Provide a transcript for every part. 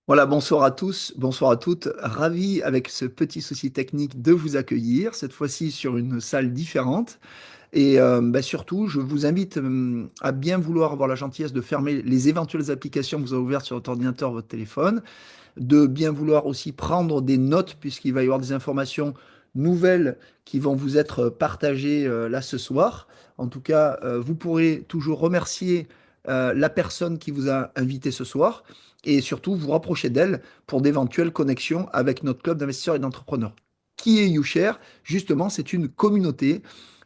Voilà, bonsoir à tous, bonsoir à toutes. Ravi avec ce petit souci technique de vous accueillir, cette fois-ci sur une salle différente. Et surtout, je vous invite à bien vouloir avoir la gentillesse de fermer les éventuelles applications que vous avez ouvertes sur votre ordinateur, votre téléphone, de bien vouloir aussi prendre des notes puisqu'il va y avoir des informations nouvelles qui vont vous être partagées là ce soir. En tout cas, vous pourrez toujours remercier la personne qui vous a invité ce soir et surtout vous rapprocher d'elle pour d'éventuelles connexions avec notre club d'investisseurs et d'entrepreneurs. Qui est YouShare? Justement, c'est une communauté,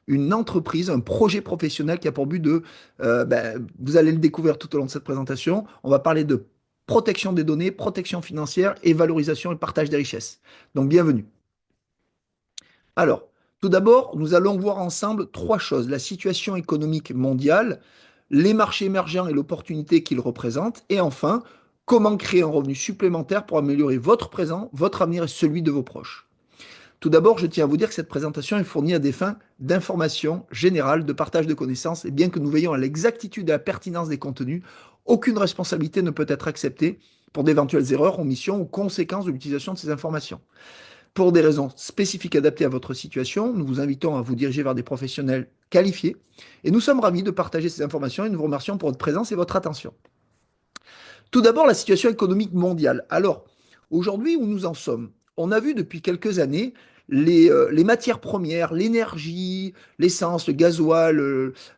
une entreprise, un projet professionnel qui a pour but de, vous allez le découvrir tout au long de cette présentation, on va parler de protection des données, protection financière et valorisation et partage des richesses. Donc bienvenue. Alors, tout d'abord, nous allons voir ensemble trois choses. La situation économique mondiale, les marchés émergents et l'opportunité qu'ils représentent, et enfin, comment créer un revenu supplémentaire pour améliorer votre présent, votre avenir et celui de vos proches. Tout d'abord, je tiens à vous dire que cette présentation est fournie à des fins d'information générale, de partage de connaissances, et bien que nous veillons à l'exactitude et à la pertinence des contenus, aucune responsabilité ne peut être acceptée pour d'éventuelles erreurs, omissions ou conséquences de l'utilisation de ces informations. Pour des raisons spécifiques adaptées à votre situation, nous vous invitons à vous diriger vers des professionnels qualifiés, et nous sommes ravis de partager ces informations et nous vous remercions pour votre présence et votre attention. Tout d'abord, la situation économique mondiale. Alors, aujourd'hui, où nous en sommes? On a vu depuis quelques années les matières premières, l'énergie, l'essence, le gasoil,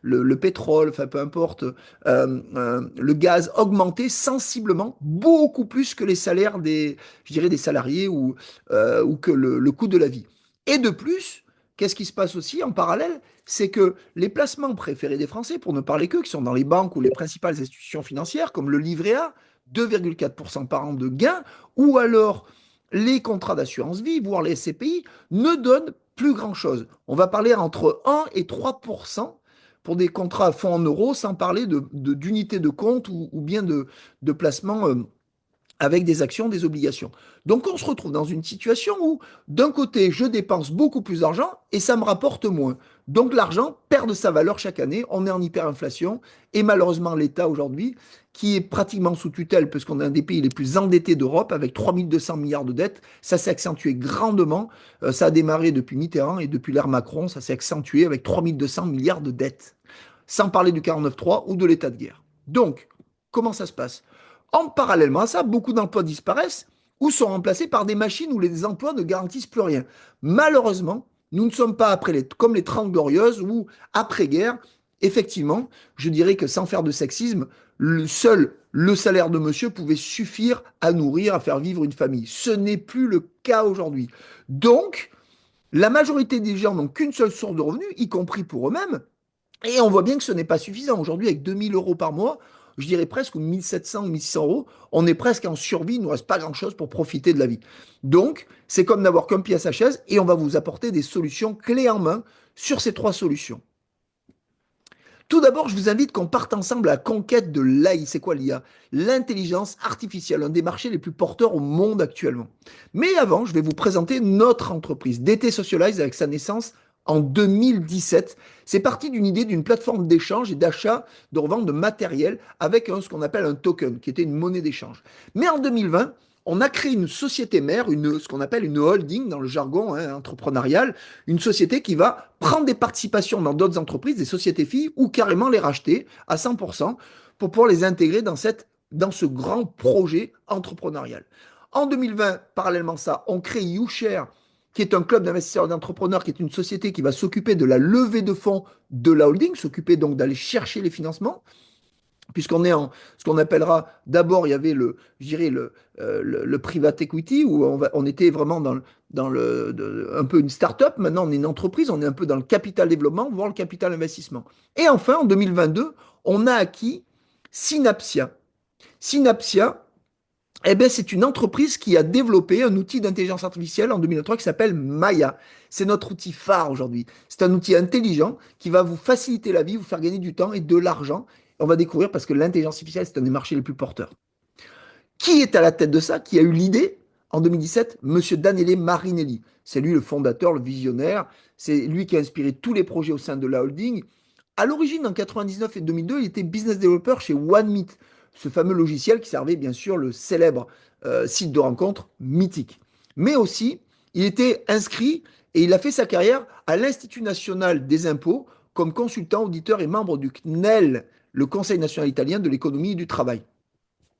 le pétrole, enfin peu importe, le gaz augmenter sensiblement, beaucoup plus que les salaires des, je dirais, des salariés ou que le coût de la vie. Et de plus, qu'est-ce qui se passe aussi en parallèle? C'est que les placements préférés des Français, pour ne parler qu'eux, qui sont dans les banques ou les principales institutions financières, comme le livret A, 2,4% par an de gains, ou alors les contrats d'assurance vie, voire les SCPI, ne donnent plus grand-chose. On va parler entre 1 et 3% pour des contrats à fonds en euros, sans parler d'unités de compte ou bien de placements avec des actions, des obligations. Donc on se retrouve dans une situation où, d'un côté, je dépense beaucoup plus d'argent et ça me rapporte moins. Donc l'argent perd de sa valeur chaque année, on est en hyperinflation, et malheureusement l'État aujourd'hui, qui est pratiquement sous tutelle, puisqu'on est un des pays les plus endettés d'Europe, avec 3200 milliards de dettes, ça s'est accentué grandement. Ça a démarré depuis Mitterrand et depuis l'ère Macron, ça s'est accentué avec 3200 milliards de dettes. Sans parler du 49.3 ou de l'état de guerre. Donc, comment ça se passe? En parallèlement à ça, beaucoup d'emplois disparaissent ou sont remplacés par des machines où les emplois ne garantissent plus rien. Malheureusement, nous ne sommes pas comme les 30 glorieuses ou après-guerre. Effectivement, je dirais que sans faire de sexisme, seul le salaire de monsieur pouvait suffire à nourrir, à faire vivre une famille. Ce n'est plus le cas aujourd'hui. Donc, la majorité des gens n'ont qu'une seule source de revenus, y compris pour eux-mêmes, et on voit bien que ce n'est pas suffisant. Aujourd'hui, avec 2000 euros par mois, je dirais presque, ou 1700 ou 1600 euros, on est presque en survie, il ne nous reste pas grand-chose pour profiter de la vie. Donc, c'est comme n'avoir qu'un pied à sa chaise, et on va vous apporter des solutions clés en main sur ces trois solutions. Tout d'abord, je vous invite qu'on parte ensemble à la conquête de l'AI. C'est quoi l'IA? L'intelligence artificielle, un des marchés les plus porteurs au monde actuellement. Mais avant, je vais vous présenter notre entreprise, DT Socialize, avec sa naissance en 2017. C'est parti d'une idée d'une plateforme d'échange et d'achat, de revente de matériel avec ce qu'on appelle un token, qui était une monnaie d'échange. Mais en 2020, on a créé une société mère, ce qu'on appelle une holding dans le jargon entrepreneurial, une société qui va prendre des participations dans d'autres entreprises, des sociétés filles, ou carrément les racheter à 100% pour pouvoir les intégrer dans ce grand projet entrepreneurial. En 2020, parallèlement à ça, on crée YouShare, qui est un club d'investisseurs et d'entrepreneurs, qui est une société qui va s'occuper de la levée de fonds de la holding, s'occuper donc d'aller chercher les financements, puisqu'on est en ce qu'on appellera, d'abord il y avait je dirais le private equity, où on était vraiment un peu une start-up. Maintenant on est une entreprise, on est un peu dans le capital développement, voire le capital investissement. Et enfin en 2022, on a acquis Synapsia. Synapsia, eh bien, c'est une entreprise qui a développé un outil d'intelligence artificielle en 2023 qui s'appelle Maya. C'est notre outil phare aujourd'hui. C'est un outil intelligent qui va vous faciliter la vie, vous faire gagner du temps et de l'argent. On va découvrir parce que l'intelligence artificielle, c'est un des marchés les plus porteurs. Qui est à la tête de ça? Qui a eu l'idée en 2017? Monsieur Daniele Marinelli. C'est lui le fondateur, le visionnaire. C'est lui qui a inspiré tous les projets au sein de la holding. À l'origine, en 99 et 2002, il était business developer chez OneMeet, ce fameux logiciel qui servait bien sûr le célèbre site de rencontre mythique. Mais aussi, il était inscrit et il a fait sa carrière à l'Institut national des impôts comme consultant, auditeur et membre du CNEL, le Conseil national italien de l'économie et du travail.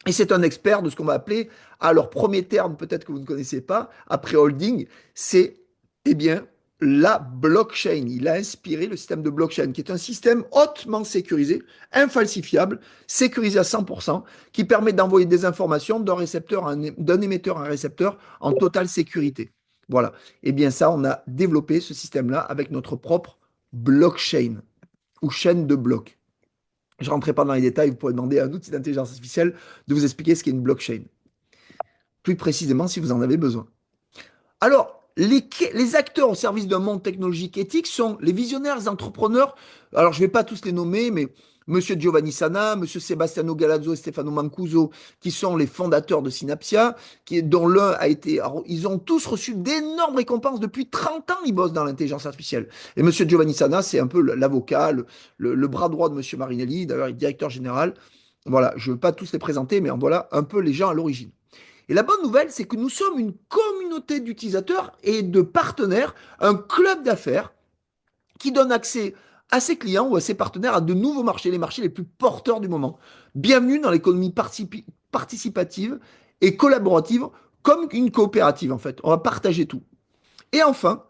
Et c'est un expert de ce qu'on va appeler, à leur premier terme, peut-être que vous ne connaissez pas, après holding, c'est, eh bien, la blockchain. Il a inspiré le système de blockchain, qui est un système hautement sécurisé, infalsifiable, sécurisé à 100%, qui permet d'envoyer des informations d'un émetteur à un récepteur en totale sécurité. Voilà. Eh bien, ça, on a développé ce système-là avec notre propre blockchain ou chaîne de blocs. Je ne rentrerai pas dans les détails, vous pourrez demander à un outil d'intelligence artificielle de vous expliquer ce qu'est une blockchain, plus précisément si vous en avez besoin. Alors, les acteurs au service d'un monde technologique éthique sont les visionnaires, les entrepreneurs. Alors, je ne vais pas tous les nommer, mais Monsieur Giovanni Sana, Monsieur Sebastiano Galazzo et Stefano Mancuso, qui sont les fondateurs de Synapsia, dont l'un a été. Alors, ils ont tous reçu d'énormes récompenses. Depuis 30 ans, ils bossent dans l'intelligence artificielle. Et Monsieur Giovanni Sana, c'est un peu l'avocat, le bras droit de Monsieur Marinelli, d'ailleurs, il est directeur général. Voilà, je ne veux pas tous les présenter, mais en voilà un peu les gens à l'origine. Et la bonne nouvelle, c'est que nous sommes une communauté d'utilisateurs et de partenaires, un club d'affaires qui donne accès à ses clients ou à ses partenaires à de nouveaux marchés, les marchés les plus porteurs du moment. Bienvenue dans l'économie participative et collaborative, comme une coopérative en fait. On va partager tout. Et enfin,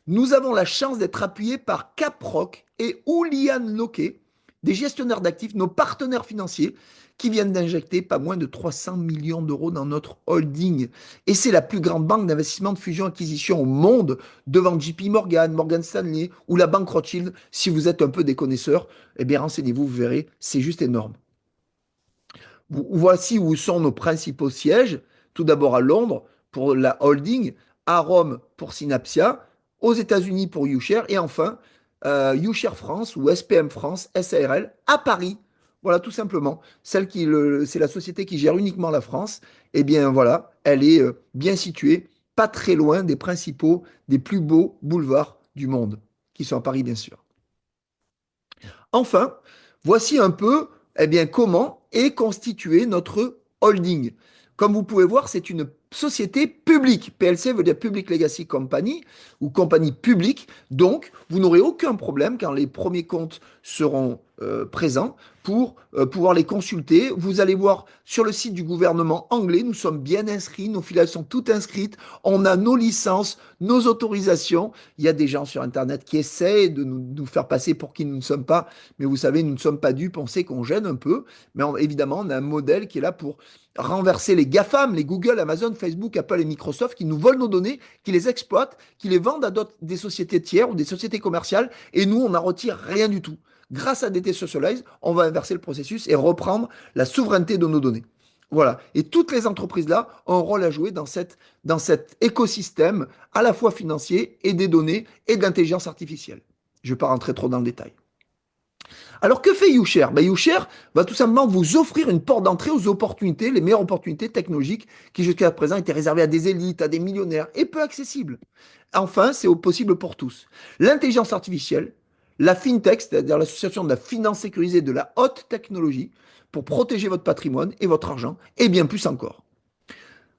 nous avons la chance d'être appuyés par Caprock et Oulian Loquet, des gestionnaires d'actifs, nos partenaires financiers, qui viennent d'injecter pas moins de 300 millions d'euros dans notre holding. Et c'est la plus grande banque d'investissement de fusion-acquisition au monde, devant JP Morgan, Morgan Stanley ou la banque Rothschild. Si vous êtes un peu des connaisseurs, eh bien renseignez-vous, vous verrez, c'est juste énorme. Voici où sont nos principaux sièges. Tout d'abord à Londres pour la holding, à Rome pour Synapsia, aux États-Unis pour YouShare et enfin YouShare France ou SPM France, SARL à Paris. Voilà, tout simplement. C'est la société qui gère uniquement la France. Eh bien voilà, elle est bien située, pas très loin des principaux, des plus beaux boulevards du monde, qui sont à Paris bien sûr. Enfin, voici un peu eh bien, comment est constitué notre holding. Comme vous pouvez voir, c'est une société publique. PLC veut dire Public Legacy Company ou compagnie publique. Donc, vous n'aurez aucun problème quand les premiers comptes seront présents pour pouvoir les consulter. Vous allez voir sur le site du gouvernement anglais, nous sommes bien inscrits, nos filiales sont toutes inscrites, on a nos licences, nos autorisations. Il y a des gens sur Internet qui essaient de nous faire passer pour qui nous ne sommes pas, mais vous savez, nous ne sommes pas dupes, on sait qu'on gêne un peu, mais évidemment, on a un modèle qui est là pour renverser les GAFAM, les Google, Amazon, Facebook, Apple et Microsoft qui nous volent nos données, qui les exploitent, qui les vendent à des sociétés tiers ou des sociétés commerciales, et nous, on n'en retire rien du tout. Grâce à DT Socialize, on va inverser le processus et reprendre la souveraineté de nos données. Voilà. Et toutes les entreprises-là ont un rôle à jouer dans cet écosystème à la fois financier et des données et de l'intelligence artificielle. Je ne vais pas rentrer trop dans le détail. Alors que fait YouShare? YouShare va tout simplement vous offrir une porte d'entrée aux opportunités, les meilleures opportunités technologiques qui jusqu'à présent étaient réservées à des élites, à des millionnaires et peu accessibles. Enfin, c'est possible pour tous. L'intelligence artificielle, la fintech, c'est-à-dire l'association de la finance sécurisée de la haute technologie, pour protéger votre patrimoine et votre argent, et bien plus encore.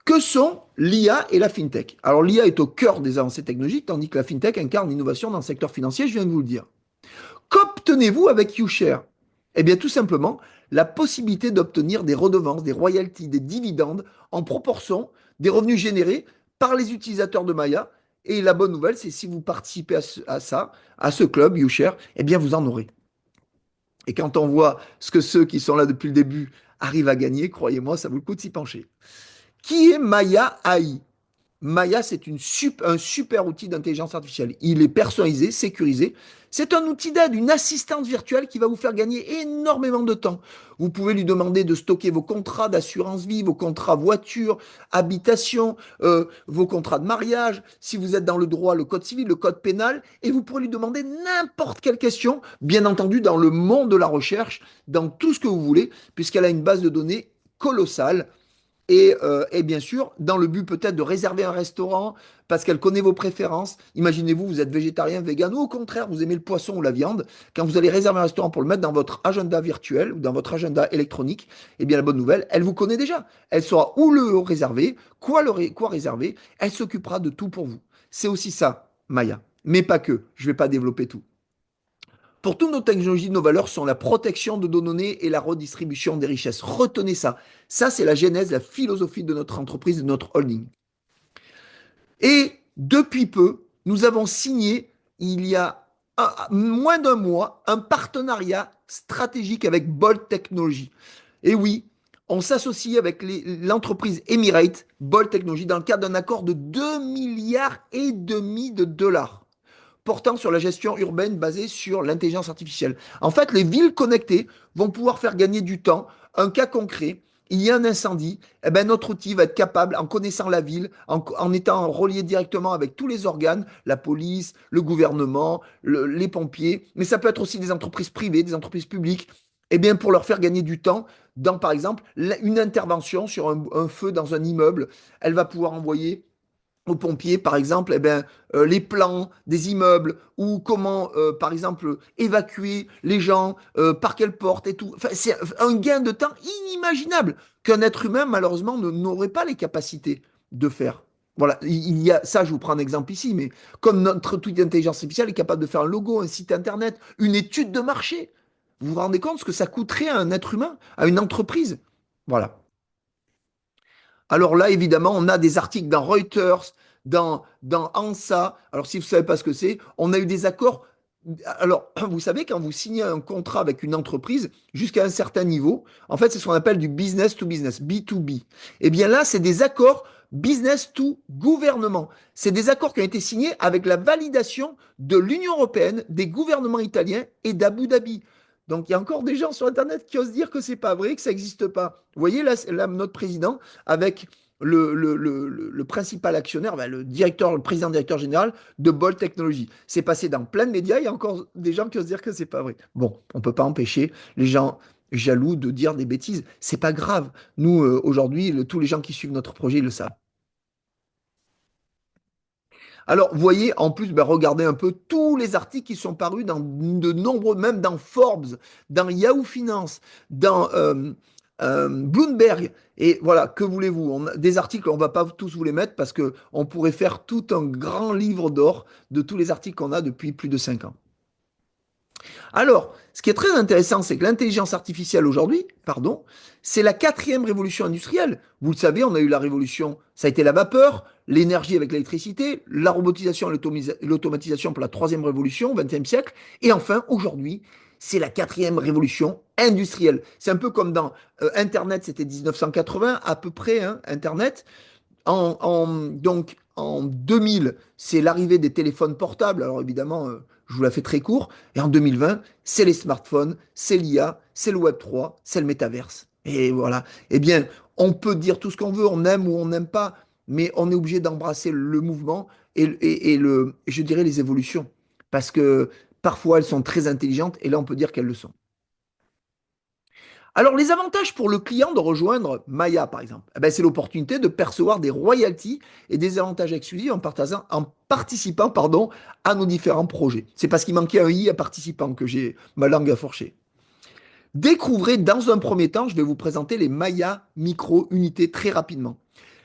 Que sont l'IA et la fintech? Alors l'IA est au cœur des avancées technologiques, tandis que la fintech incarne l'innovation dans le secteur financier, je viens de vous le dire. Qu'obtenez-vous avec YouShare? Eh bien tout simplement la possibilité d'obtenir des redevances, des royalties, des dividendes en proportion des revenus générés par les utilisateurs de Maya. Et la bonne nouvelle, c'est si vous participez à ce club YouShare, eh bien vous en aurez. Et quand on voit ce que ceux qui sont là depuis le début arrivent à gagner, croyez-moi, ça vaut le coup de s'y pencher. Qui est Maya AI? Maya, c'est un super outil d'intelligence artificielle. Il est personnalisé, sécurisé. C'est un outil d'aide, une assistante virtuelle qui va vous faire gagner énormément de temps. Vous pouvez lui demander de stocker vos contrats d'assurance vie, vos contrats voiture, habitation, vos contrats de mariage. Si vous êtes dans le droit, le code civil, le code pénal, et vous pourrez lui demander n'importe quelle question, bien entendu dans le monde de la recherche, dans tout ce que vous voulez, puisqu'elle a une base de données colossale Et bien sûr, dans le but peut-être de réserver un restaurant parce qu'elle connaît vos préférences. Imaginez-vous, vous êtes végétarien, vegan ou au contraire, vous aimez le poisson ou la viande. Quand vous allez réserver un restaurant pour le mettre dans votre agenda virtuel ou dans votre agenda électronique, eh bien la bonne nouvelle, elle vous connaît déjà. Elle saura où le réserver, quoi réserver. Elle s'occupera de tout pour vous. C'est aussi ça, Maya. Mais pas que. Je ne vais pas développer tout. Pour toutes nos technologies, nos valeurs sont la protection de nos données et la redistribution des richesses. Retenez ça. Ça, c'est la genèse, la philosophie de notre entreprise, de notre holding. Et depuis peu, nous avons signé, il y a moins d'un mois, un partenariat stratégique avec Bolt Technology. Et oui, on s'associe avec l'entreprise Emirates, Bolt Technology, dans le cadre d'un accord de 2 milliards et demi de dollars portant sur la gestion urbaine basée sur l'intelligence artificielle. En fait, les villes connectées vont pouvoir faire gagner du temps. Un cas concret, il y a un incendie, eh ben, notre outil va être capable, en connaissant la ville, en étant relié directement avec tous les organes, la police, le gouvernement, les pompiers, mais ça peut être aussi des entreprises privées, des entreprises publiques, eh bien, pour leur faire gagner du temps dans, par exemple, une intervention sur un feu dans un immeuble, elle va pouvoir envoyer aux pompiers, par exemple, eh ben, les plans des immeubles ou comment, par exemple, évacuer les gens, par quelle porte et tout. Enfin, c'est un gain de temps inimaginable qu'un être humain, malheureusement, n'aurait pas les capacités de faire. Voilà, il y a ça, je vous prends un exemple ici, mais comme notre outil d'intelligence artificielle est capable de faire un logo, un site internet, une étude de marché, vous vous rendez compte ce que ça coûterait à un être humain, à une entreprise? Voilà. Alors là, évidemment, on a des articles dans Reuters, dans ANSA. Alors, si vous ne savez pas ce que c'est, on a eu des accords. Alors, vous savez, quand vous signez un contrat avec une entreprise jusqu'à un certain niveau, en fait, c'est ce qu'on appelle du business to business, B2B. Eh bien là, c'est des accords business to gouvernement. C'est des accords qui ont été signés avec la validation de l'Union européenne, des gouvernements italiens et d'Abu Dhabi. Donc, il y a encore des gens sur Internet qui osent dire que c'est pas vrai, que ça n'existe pas. Vous voyez, là, notre président, avec le principal actionnaire, ben, le président directeur général de Bolt Technology. C'est passé dans plein de médias, il y a encore des gens qui osent dire que c'est pas vrai. Bon, on ne peut pas empêcher les gens jaloux de dire des bêtises. C'est pas grave. Nous, aujourd'hui, tous les gens qui suivent notre projet, ils le savent. Alors, vous voyez, en plus, ben, regardez un peu tous les articles qui sont parus dans de nombreux, même dans Forbes, dans Yahoo Finance, dans Bloomberg. Et voilà, que voulez-vous? Des articles, on ne va pas tous vous les mettre parce qu'on pourrait faire tout un grand livre d'or de tous les articles qu'on a depuis plus de 5 ans. Alors, ce qui est très intéressant, c'est que l'intelligence artificielle aujourd'hui, pardon, c'est la quatrième révolution industrielle. Vous le savez, on a eu la révolution, ça a été la vapeur, l'énergie avec l'électricité, la robotisation et l'automatisation pour la troisième révolution au XXe siècle. Et enfin, aujourd'hui, c'est la quatrième révolution industrielle. C'est un peu comme dans Internet, c'était 1980 à peu près, hein, Internet. Donc, en 2000, c'est l'arrivée des téléphones portables. Alors évidemment, je vous la fais très court. Et en 2020, c'est les smartphones, c'est l'IA, c'est le Web3, c'est le métaverse. Et voilà. Eh bien, on peut dire tout ce qu'on veut, on aime ou on n'aime pas, mais on est obligé d'embrasser le mouvement et je dirais les évolutions. Parce que parfois, elles sont très intelligentes et là, on peut dire qu'elles le sont. Alors, les avantages pour le client de rejoindre Maya, par exemple, eh ben, c'est l'opportunité de percevoir des royalties et des avantages exclusifs en participant à nos différents projets. C'est parce qu'il manquait un i à participant que j'ai ma langue à fourcher. Découvrez dans un premier temps, je vais vous présenter les Maya micro-unités très rapidement.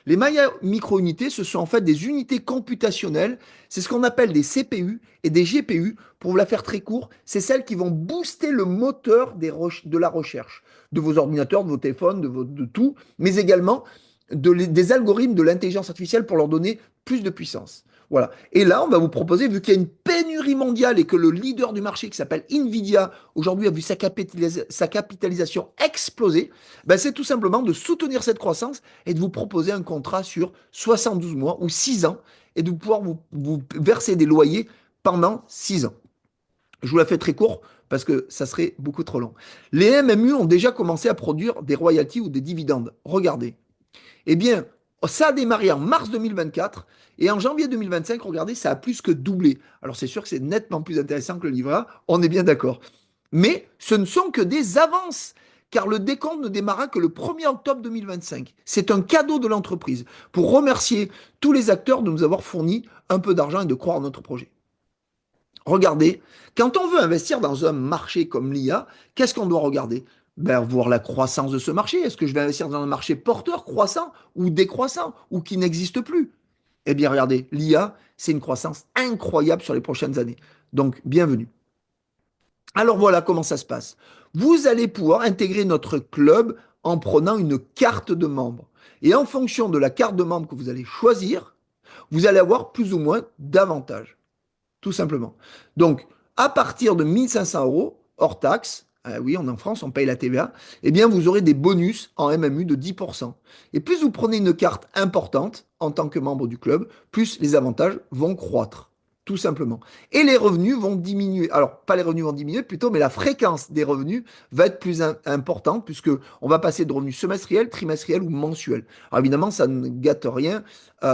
Les Maya micro-unités, ce sont en fait des unités computationnelles. C'est ce qu'on appelle des CPU et des GPU. Pour vous la faire très court, c'est celles qui vont booster le moteur de la recherche, de vos ordinateurs, de vos téléphones, de tout, mais également des algorithmes de l'intelligence artificielle pour leur donner plus de puissance. Voilà. Et là, on va vous proposer, vu qu'il y a une pénurie mondiale et que le leader du marché qui s'appelle Nvidia, aujourd'hui a vu sa capitalisation exploser, ben c'est tout simplement de soutenir cette croissance et de vous proposer un contrat sur 72 mois ou 6 ans et de pouvoir vous verser des loyers pendant 6 ans. Je vous la fais très court parce que ça serait beaucoup trop long. Les MMU ont déjà commencé à produire des royalties ou des dividendes. Regardez. Eh bien, ça a démarré en mars 2024 et en janvier 2025, regardez, ça a plus que doublé. Alors c'est sûr que c'est nettement plus intéressant que le livret A, on est bien d'accord. Mais ce ne sont que des avances. car le décompte ne démarra que le 1er octobre 2025. C'est un cadeau de l'entreprise pour remercier tous les acteurs de nous avoir fourni un peu d'argent et de croire en notre projet. Regardez, quand on veut investir dans un marché comme l'IA, qu'est-ce qu'on doit regarder? Ben, voir la croissance de ce marché. Est-ce que je vais investir dans un marché porteur, croissant ou décroissant ou qui n'existe plus? Eh bien, regardez, l'IA, c'est une croissance incroyable sur les prochaines années. Donc, bienvenue. Alors voilà comment ça se passe. Vous allez pouvoir intégrer notre club en prenant une carte de membre. Et en fonction de la carte de membre que vous allez choisir, vous allez avoir plus ou moins d'avantages, tout simplement. Donc, à partir de 1 500 € hors taxe, oui, on est en France, on paye la TVA, eh bien, vous aurez des bonus en MMU de 10%. Et plus vous prenez une carte importante en tant que membre du club, plus les avantages vont croître, tout simplement. Et les revenus vont diminuer. Alors, pas les revenus vont diminuer plutôt, mais la fréquence des revenus va être plus importante puisque on va passer de revenus semestriels, trimestriels ou mensuels. Alors évidemment, ça ne gâte rien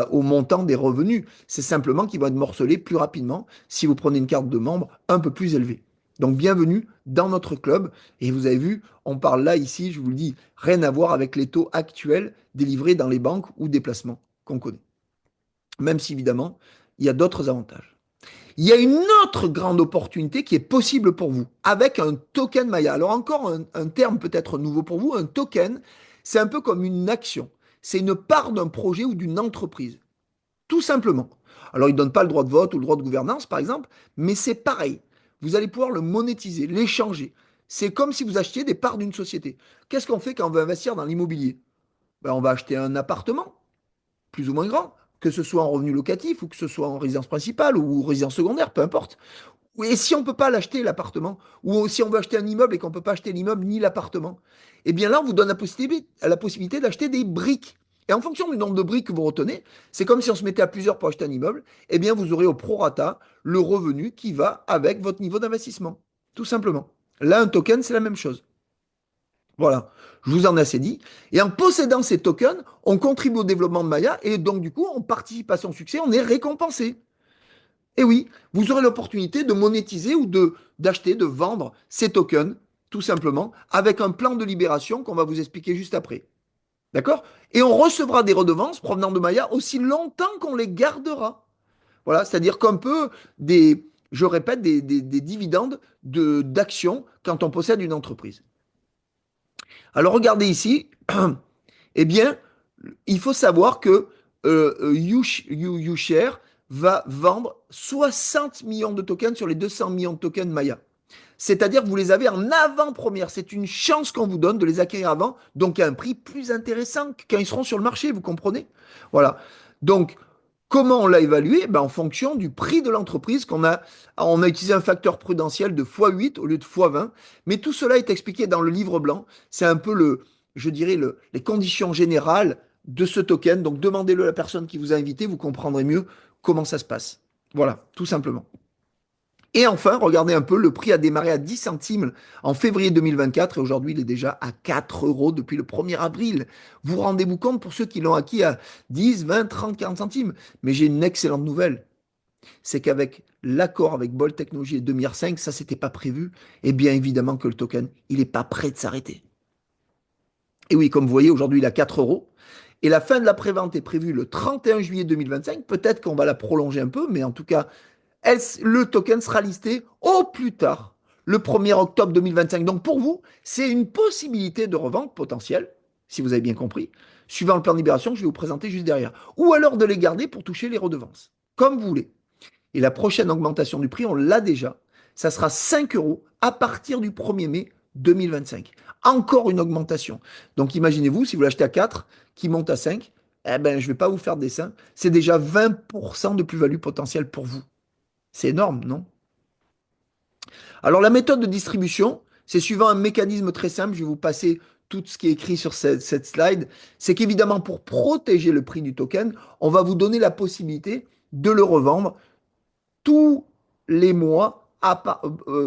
au montant des revenus. C'est simplement qu'ils vont être morcelés plus rapidement si vous prenez une carte de membre un peu plus élevée. Donc bienvenue dans notre club. Et vous avez vu, on parle là ici, je vous le dis, rien à voir avec les taux actuels délivrés dans les banques ou des placements qu'on connaît. Même si évidemment, il y a d'autres avantages. Il y a une autre grande opportunité qui est possible pour vous avec un token Maya. Alors encore un terme peut-être nouveau pour vous, un token, c'est un peu comme une action. C'est une part d'un projet ou d'une entreprise. Tout simplement. Alors, il ne donne pas le droit de vote ou le droit de gouvernance, par exemple, mais c'est pareil. Vous allez pouvoir le monétiser, l'échanger. C'est comme si vous achetiez des parts d'une société. Qu'est-ce qu'on fait quand on veut investir dans l'immobilier? Ben, on va acheter un appartement, plus ou moins grand, que ce soit en revenu locatif ou que ce soit en résidence principale ou résidence secondaire, peu importe. Et si on ne peut pas l'acheter, l'appartement, ou si on veut acheter un immeuble et qu'on ne peut pas acheter l'immeuble ni l'appartement, eh bien là, on vous donne la possibilité d'acheter des briques. Et en fonction du nombre de briques que vous retenez, c'est comme si on se mettait à plusieurs pour acheter un immeuble, eh bien vous aurez au prorata le revenu qui va avec votre niveau d'investissement. Tout simplement. Là, un token, c'est la même chose. Voilà, je vous en ai assez dit. Et en possédant ces tokens, on contribue au développement de Maya et donc du coup, on participe à son succès, on est récompensé. Et oui, vous aurez l'opportunité de monétiser ou d'acheter, de vendre ces tokens, tout simplement, avec un plan de libération qu'on va vous expliquer juste après. D'accord? Et on recevra des redevances provenant de Maya aussi longtemps qu'on les gardera. Voilà, c'est-à-dire qu'un peu des, je répète, des dividendes d'actions quand on possède une entreprise. Alors regardez ici, eh bien, il faut savoir que YouShare va vendre 60 millions de tokens sur les 200 millions de tokens Maya. C'est-à-dire que vous les avez en avant-première. C'est une chance qu'on vous donne de les acquérir avant, donc à un prix plus intéressant que quand ils seront sur le marché, vous comprenez? Voilà. Donc, comment on l'a évalué? Ben, en fonction du prix de l'entreprise on a utilisé un facteur prudentiel de x8 au lieu de x20. Mais tout cela est expliqué dans le livre blanc. C'est un peu je dirais, les conditions générales de ce token. Donc, demandez-le à la personne qui vous a invité, vous comprendrez mieux comment ça se passe. Voilà, tout simplement. Et enfin, regardez un peu, le prix a démarré à 10 centimes en février 2024 et aujourd'hui il est déjà à 4 euros depuis le 1er avril. Vous rendez-vous compte pour ceux qui l'ont acquis à 10, 20, 30, 40 centimes. Mais j'ai une excellente nouvelle, c'est qu'avec l'accord avec Bolt Technologies et 2,5 ça c'était pas prévu, et bien évidemment que le token, il n'est pas prêt de s'arrêter. Et oui, comme vous voyez, aujourd'hui il est à 4 euros. Et la fin de la prévente est prévue le 31 juillet 2025. Peut-être qu'on va la prolonger un peu, mais en tout cas, le token sera listé au plus tard le 1er octobre 2025. Donc pour vous, c'est une possibilité de revente potentielle, si vous avez bien compris, suivant le plan de libération que je vais vous présenter juste derrière. Ou alors de les garder pour toucher les redevances, comme vous voulez. Et la prochaine augmentation du prix, on l'a déjà. Ça sera 5 euros à partir du 1er mai 2025. Encore une augmentation. Donc imaginez-vous, si vous l'achetez à 4, qui monte à 5, eh ben, je ne vais pas vous faire de dessin. C'est déjà 20% de plus-value potentielle pour vous. C'est énorme, non? Alors la méthode de distribution, c'est suivant un mécanisme très simple. Je vais vous passer tout ce qui est écrit sur cette slide. C'est qu'évidemment, pour protéger le prix du token, on va vous donner la possibilité de le revendre tous les mois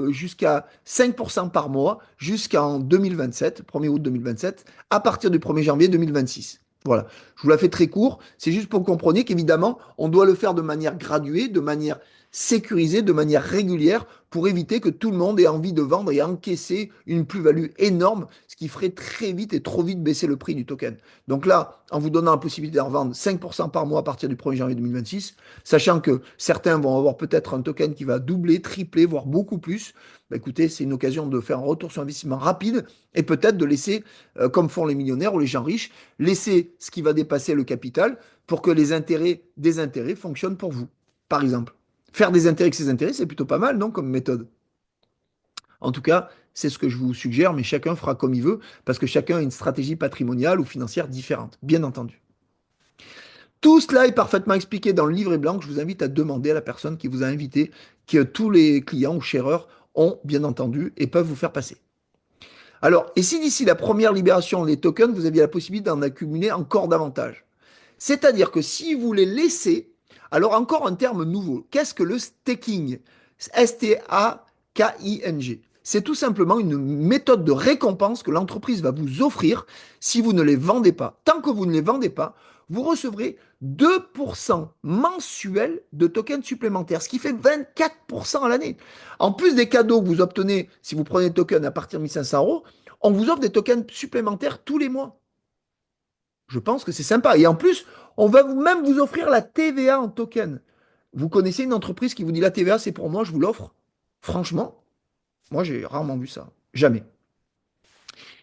jusqu'à 5% par mois jusqu'en 2027, 1er août 2027, à partir du 1er janvier 2026. Voilà, je vous la fais très court. C'est juste pour que vous compreniez qu'évidemment, on doit le faire de manière graduée, de manière sécurisé de manière régulière pour éviter que tout le monde ait envie de vendre et encaisser une plus-value énorme, ce qui ferait très vite et trop vite baisser le prix du token. Donc là, en vous donnant la possibilité d'en vendre 5% par mois à partir du 1er janvier 2026, sachant que certains vont avoir peut-être un token qui va doubler, tripler, voire beaucoup plus, bah écoutez, c'est une occasion de faire un retour sur investissement rapide et peut-être de laisser, comme font les millionnaires ou les gens riches, laisser ce qui va dépasser le capital pour que les intérêts des intérêts fonctionnent pour vous, par exemple. Faire des intérêts avec ses intérêts, c'est plutôt pas mal, non, comme méthode. En tout cas, c'est ce que je vous suggère, mais chacun fera comme il veut, parce que chacun a une stratégie patrimoniale ou financière différente, bien entendu. Tout cela est parfaitement expliqué dans le livret blanc que je vous invite à demander à la personne qui vous a invité, que tous les clients ou sharers ont bien entendu et peuvent vous faire passer. Alors, et si d'ici la première libération des tokens, vous aviez la possibilité d'en accumuler encore davantage? C'est-à-dire que si vous les laissez, alors encore un terme nouveau. Qu'est-ce que le staking? S-T-A-K-I-N-G. C'est tout simplement une méthode de récompense que l'entreprise va vous offrir si vous ne les vendez pas. Tant que vous ne les vendez pas, vous recevrez 2% mensuel de tokens supplémentaires, ce qui fait 24% à l'année. En plus des cadeaux que vous obtenez si vous prenez le token à partir de 1500 euros, on vous offre des tokens supplémentaires tous les mois. Je pense que c'est sympa. Et en plus, on va même vous offrir la TVA en token. Vous connaissez une entreprise qui vous dit la TVA, c'est pour moi, je vous l'offre? Franchement, moi, j'ai rarement vu ça. Jamais.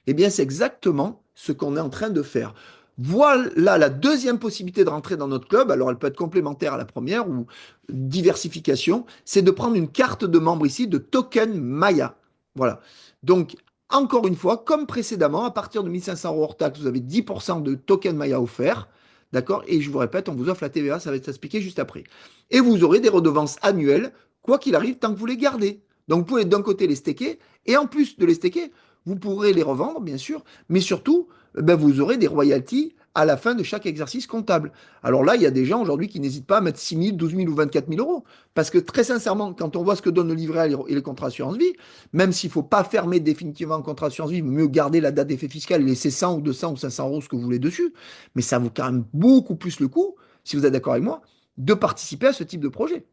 Eh bien, c'est exactement ce qu'on est en train de faire. Voilà la deuxième possibilité de rentrer dans notre club. Alors, elle peut être complémentaire à la première ou diversification. C'est de prendre une carte de membre ici de token Maya. Voilà. Donc, encore une fois, comme précédemment, à partir de 1500 euros hors taxe, vous avez 10% de token Maya offert. D'accord. Et je vous répète, on vous offre la TVA, ça va être expliqué juste après. Et vous aurez des redevances annuelles, quoi qu'il arrive, tant que vous les gardez. Donc, vous pouvez d'un côté les staker, et en plus de les staker, vous pourrez les revendre, bien sûr, mais surtout, ben, vous aurez des royalties à la fin de chaque exercice comptable. Alors là, il y a des gens aujourd'hui qui n'hésitent pas à mettre 6 000, 12 000 ou 24 000 euros. Parce que très sincèrement, quand on voit ce que donne le livret A et les contrats assurance vie, même s'il ne faut pas fermer définitivement un contrat assurance vie, mieux garder la date d'effet fiscal et laisser 100 ou 200 ou 500 euros ce que vous voulez dessus, mais ça vaut quand même beaucoup plus le coup, si vous êtes d'accord avec moi, de participer à ce type de projet.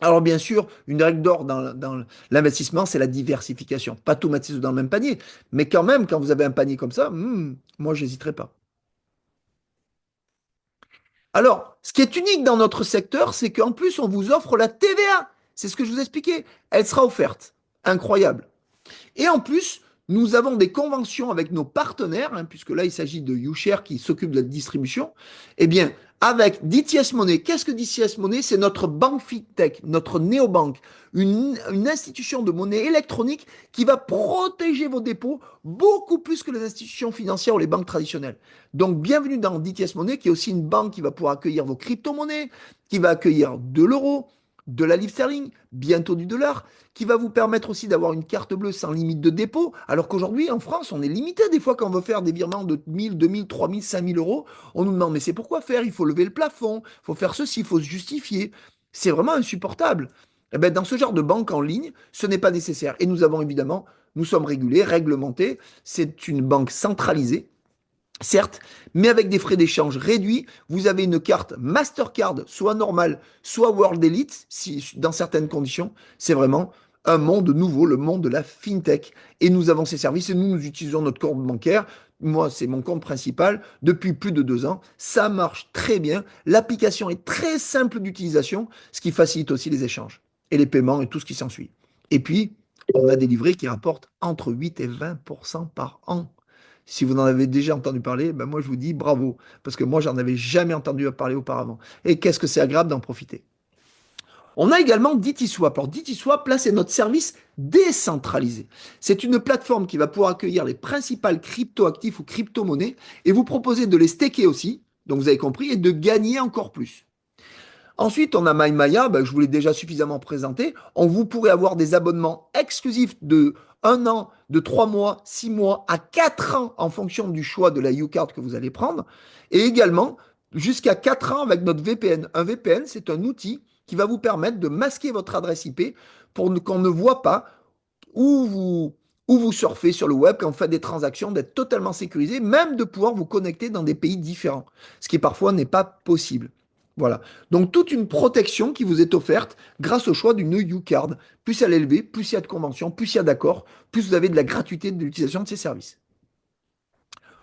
Alors bien sûr, une règle d'or dans l'investissement, c'est la diversification. Pas tout mettre dans le même panier, mais quand même, quand vous avez un panier comme ça, moi, j'hésiterai pas. Alors, ce qui est unique dans notre secteur, c'est qu'en plus, on vous offre la TVA. C'est ce que je vous expliquais. Elle sera offerte. Incroyable. Et en plus, nous avons des conventions avec nos partenaires, hein, puisque là, il s'agit de YouShare qui s'occupe de la distribution. Eh bien, avec DTS Money, qu'est-ce que DTS Money? C'est notre banque FinTech, notre néobanque, une institution de monnaie électronique qui va protéger vos dépôts beaucoup plus que les institutions financières ou les banques traditionnelles. Donc, bienvenue dans DTS Money, qui est aussi une banque qui va pouvoir accueillir vos crypto-monnaies, qui va accueillir de l'euro, de la livre sterling, bientôt du dollar, qui va vous permettre aussi d'avoir une carte bleue sans limite de dépôt, alors qu'aujourd'hui, en France, on est limité des fois quand on veut faire des virements de 1000, 2000, 3000, 5000 euros. On nous demande, mais c'est pourquoi faire? Il faut lever le plafond, il faut faire ceci, il faut se justifier. C'est vraiment insupportable. Eh ben, dans ce genre de banque en ligne, ce n'est pas nécessaire. Et nous avons évidemment, nous sommes régulés, réglementés. C'est une banque centralisée. Certes, mais avec des frais d'échange réduits, vous avez une carte Mastercard, soit normale, soit World Elite, si, dans certaines conditions. C'est vraiment un monde nouveau, le monde de la fintech. Et nous avons ces services et nous utilisons notre compte bancaire. Moi, c'est mon compte principal depuis plus de 2 ans. Ça marche très bien. L'application est très simple d'utilisation, ce qui facilite aussi les échanges et les paiements et tout ce qui s'ensuit. Et puis, on a des livrets qui rapportent entre 8 et 20% par an. Si vous en avez déjà entendu parler, ben moi je vous dis bravo, parce que moi j'en avais jamais entendu parler auparavant. Et qu'est-ce que c'est agréable d'en profiter. On a également DitiSwap. Alors DitiSwap, là c'est notre service décentralisé. C'est une plateforme qui va pouvoir accueillir les principales crypto-actifs ou crypto-monnaies et vous proposer de les staker aussi, donc vous avez compris, et de gagner encore plus. Ensuite, on a MyMaya, ben, je vous l'ai déjà suffisamment présenté. Vous pourrez avoir des abonnements exclusifs de 1 an, de 3 mois, 6 mois à 4 ans en fonction du choix de la U-Card que vous allez prendre. Et également, jusqu'à 4 ans avec notre VPN. Un VPN, c'est un outil qui va vous permettre de masquer votre adresse IP pour qu'on ne voit pas où vous surfez sur le web quand vous faites des transactions, d'être totalement sécurisé, même de pouvoir vous connecter dans des pays différents, ce qui parfois n'est pas possible. Voilà. Donc, toute une protection qui vous est offerte grâce au choix d'une U-Card. Plus elle est élevée, plus il y a de conventions, plus il y a d'accords, plus vous avez de la gratuité de l'utilisation de ces services.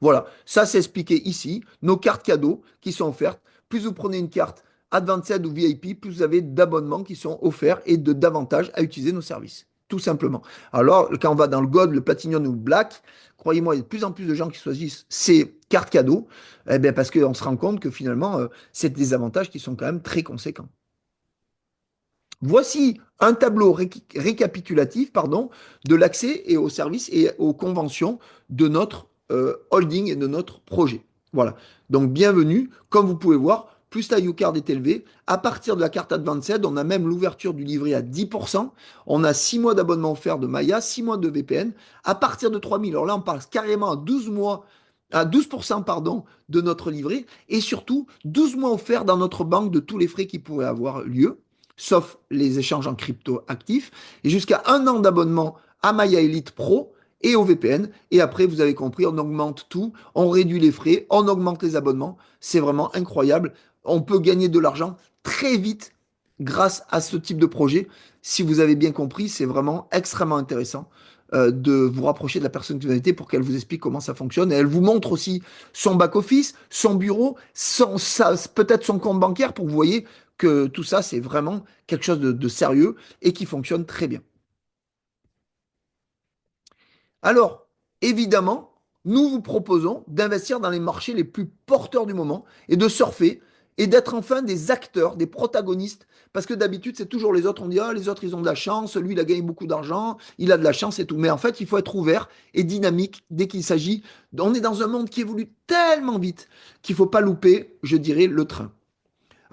Voilà, ça c'est expliqué ici. Nos cartes cadeaux qui sont offertes. Plus vous prenez une carte Advanced ou VIP, plus vous avez d'abonnements qui sont offerts et de davantage à utiliser nos services. Tout simplement. Alors, quand on va dans le Gold, le Platinum ou le Black, croyez-moi, il y a de plus en plus de gens qui choisissent ces cartes cadeaux, eh bien parce qu'on se rend compte que finalement, c'est des avantages qui sont quand même très conséquents. Voici un tableau récapitulatif pardon, de l'accès et aux services et aux conventions de notre holding et de notre projet. Voilà. Donc, bienvenue. Comme vous pouvez voir, plus la U-Card est élevée. À partir de la carte Advanced, on a même l'ouverture du livret à 10%. On a 6 mois d'abonnement offert de Maya, 6 mois de VPN. À partir de 3000, alors là, on parle carrément à 12 mois à 12% pardon, de notre livret et surtout 12 mois offerts dans notre banque de tous les frais qui pourraient avoir lieu sauf les échanges en crypto actifs, et jusqu'à un an d'abonnement à Maya Elite Pro et au VPN. Et après, vous avez compris, on augmente tout, on réduit les frais, on augmente les abonnements. C'est vraiment incroyable. On peut gagner de l'argent très vite grâce à ce type de projet. Si vous avez bien compris, c'est vraiment extrêmement intéressant de vous rapprocher de la personne que vous invitez pour qu'elle vous explique comment ça fonctionne. Et elle vous montre aussi son back-office, son bureau, peut-être son compte bancaire pour que vous voyez que tout ça, c'est vraiment quelque chose de sérieux et qui fonctionne très bien. Alors, évidemment, nous vous proposons d'investir dans les marchés les plus porteurs du moment et de surfer et d'être enfin des acteurs, des protagonistes. Parce que d'habitude, c'est toujours les autres. On dit, ah, les autres, ils ont de la chance. Lui, il a gagné beaucoup d'argent. Il a de la chance et tout. Mais en fait, il faut être ouvert et dynamique dès qu'il s'agit. On est dans un monde qui évolue tellement vite qu'il ne faut pas louper, je dirais, le train.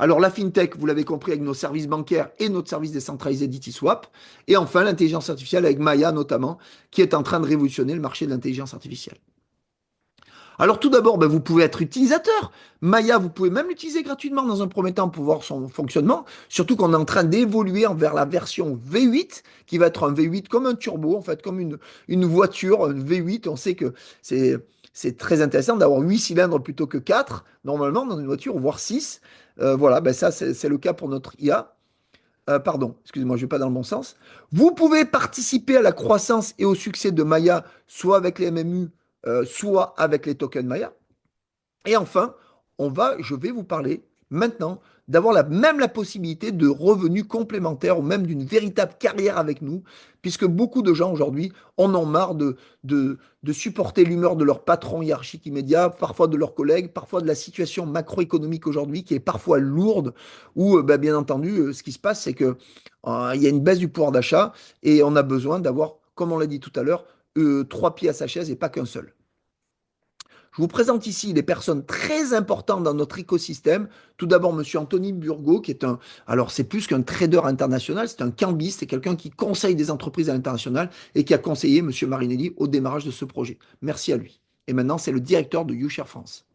Alors la fintech, vous l'avez compris, avec nos services bancaires et notre service décentralisé d'ITSwap. Et enfin, l'intelligence artificielle avec Maya notamment, qui est en train de révolutionner le marché de l'intelligence artificielle. Alors tout d'abord, ben, vous pouvez être utilisateur. Maya, vous pouvez même l'utiliser gratuitement dans un premier temps pour voir son fonctionnement. Surtout qu'on est en train d'évoluer vers la version V8, qui va être un V8 comme un turbo, en fait, comme une voiture, un V8. On sait que c'est très intéressant d'avoir 8 cylindres plutôt que 4, normalement, dans une voiture, voire 6. Voilà, ben ça, c'est le cas pour notre IA. Pardon, excusez-moi, je ne vais pas dans le bon sens. Vous pouvez participer à la croissance et au succès de Maya, soit avec les MMU, soit avec les tokens Maya. Et enfin, je vais vous parler maintenant d'avoir même la possibilité de revenus complémentaires ou même d'une véritable carrière avec nous, puisque beaucoup de gens aujourd'hui en ont marre de supporter l'humeur de leur patron hiérarchique immédiat, parfois de leurs collègues, parfois de la situation macroéconomique aujourd'hui qui est parfois lourde, où bah, bien entendu, ce qui se passe, c'est que il y a une baisse du pouvoir d'achat et on a besoin d'avoir, comme on l'a dit tout à l'heure, trois pieds à sa chaise et pas qu'un seul. Je vous présente ici les personnes très importantes dans notre écosystème. Tout d'abord, Monsieur Anthony Burgo, qui est alors c'est plus qu'un trader international, c'est un cambiste, c'est quelqu'un qui conseille des entreprises à l'international et qui a conseillé Monsieur Marinelli au démarrage de ce projet. Merci à lui. Et maintenant, c'est le directeur de YouShare France.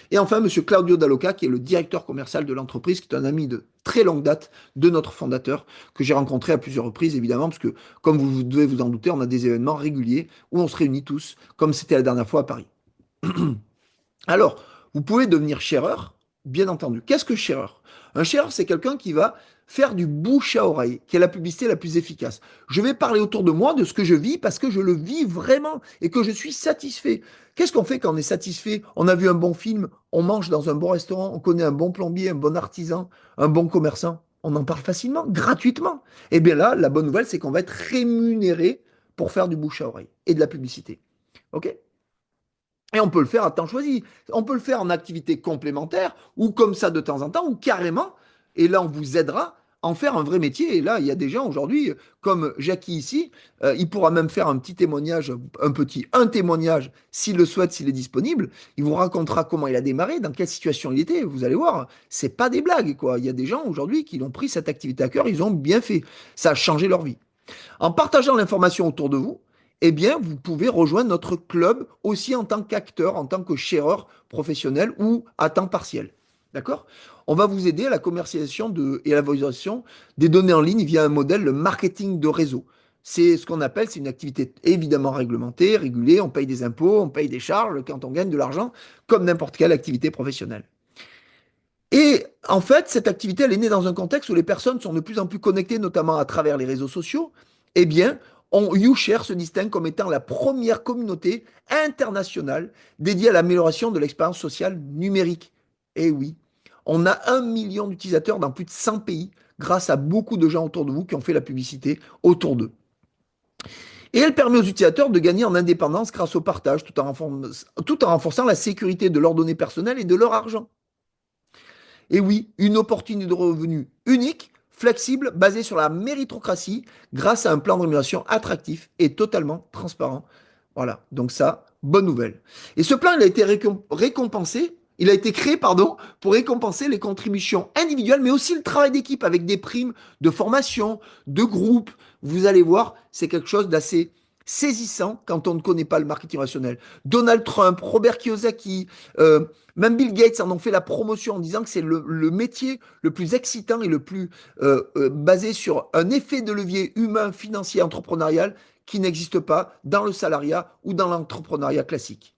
Et enfin, Monsieur Claudio Dallocca, qui est le directeur commercial de l'entreprise, qui est un ami de très longue date de notre fondateur, que j'ai rencontré à plusieurs reprises, évidemment, parce que, comme vous devez vous en douter, on a des événements réguliers où on se réunit tous, comme c'était la dernière fois à Paris. Alors, vous pouvez devenir shareur, bien entendu. Qu'est-ce que shareur? Un shareur, c'est quelqu'un qui va faire du bouche à oreille, qui est la publicité la plus efficace. Je vais parler autour de moi de ce que je vis parce que je le vis vraiment et que je suis satisfait. Qu'est-ce qu'on fait quand on est satisfait? On a vu un bon film, on mange dans un bon restaurant, on connaît un bon plombier, un bon artisan, un bon commerçant. On en parle facilement, gratuitement. Et bien là, la bonne nouvelle, c'est qu'on va être rémunéré pour faire du bouche à oreille et de la publicité. OK? Et on peut le faire à temps choisi. On peut le faire en activité complémentaire ou comme ça de temps en temps ou carrément. Et là, on vous aidera à en faire un vrai métier. Et là, il y a des gens aujourd'hui, comme Jackie ici, il pourra même faire un petit témoignage, un témoignage, s'il le souhaite, s'il est disponible. Il vous racontera comment il a démarré, dans quelle situation il était. Vous allez voir, c'est pas des blagues, quoi. Il y a des gens aujourd'hui qui ont pris cette activité à cœur, ils ont bien fait. Ça a changé leur vie. En partageant l'information autour de vous, eh bien, vous pouvez rejoindre notre club aussi en tant qu'acteur, en tant que shareur professionnel ou à temps partiel. D'accord? On va vous aider à la commercialisation et à la valorisation des données en ligne via un modèle, le marketing de réseau. C'est ce qu'on appelle, c'est une activité évidemment réglementée, régulée, on paye des impôts, on paye des charges quand on gagne de l'argent, comme n'importe quelle activité professionnelle. Et en fait, cette activité, elle est née dans un contexte où les personnes sont de plus en plus connectées, notamment à travers les réseaux sociaux. Eh bien, YouShare se distingue comme étant la première communauté internationale dédiée à l'amélioration de l'expérience sociale numérique. Et oui, on a 1 million d'utilisateurs dans plus de 100 pays grâce à beaucoup de gens autour de vous qui ont fait la publicité autour d'eux. Et elle permet aux utilisateurs de gagner en indépendance grâce au partage, tout en renforçant la sécurité de leurs données personnelles et de leur argent. Et oui, une opportunité de revenu unique, flexible, basée sur la méritocratie, grâce à un plan de rémunération attractif et totalement transparent. Voilà, donc ça, bonne nouvelle. Et ce plan, il a été récompensé, il a été créé, pardon, pour récompenser les contributions individuelles, mais aussi le travail d'équipe avec des primes de formation, de groupe. Vous allez voir, c'est quelque chose d'assez saisissant quand on ne connaît pas le marketing relationnel. Donald Trump, Robert Kiyosaki, même Bill Gates en ont fait la promotion en disant que c'est le métier le plus excitant et le plus basé sur un effet de levier humain, financier, entrepreneurial qui n'existe pas dans le salariat ou dans l'entrepreneuriat classique.